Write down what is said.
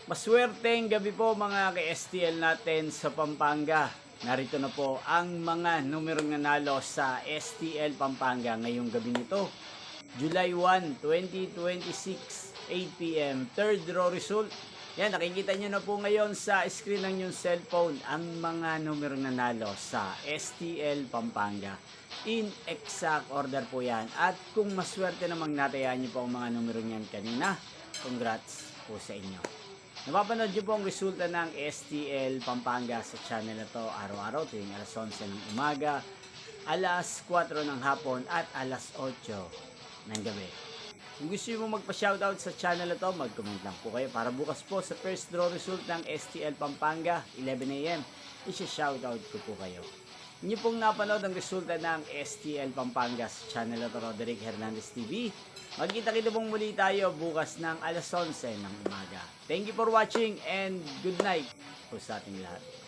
Maswerteng gabi po mga ka-STL natin sa Pampanga. Narito na po ang mga numerong nanalo sa STL Pampanga ngayong gabi nito. July 1, 2026, 8 p.m. Third draw result. Yan, nakikita nyo na po ngayon sa screen ng inyong cellphone ang mga numerong nanalo sa STL Pampanga. In exact order po yan. At kung maswerte namang natayaan nyo po ang mga numerong yan kanina, congrats po sa inyo. Napapanood nyo po ang resulta ng STL Pampanga sa channel na to araw-araw tuwing alas 11 ng umaga, alas 4 ng hapon at alas 8 ng gabi. Kung gusto nyo magpa-shoutout sa channel na to, mag-comment lang po kayo para bukas po sa first draw result ng STL Pampanga 11 AM, isa-shoutout ko po kayo. Inyo pong napanood ang resulta ng STL Pampanga sa channel na to, Roderick Hernandez TV. Magkita-kita pong muli tayo bukas ng alas 11 ng umaga. Thank you for watching and good night po sa ating lahat.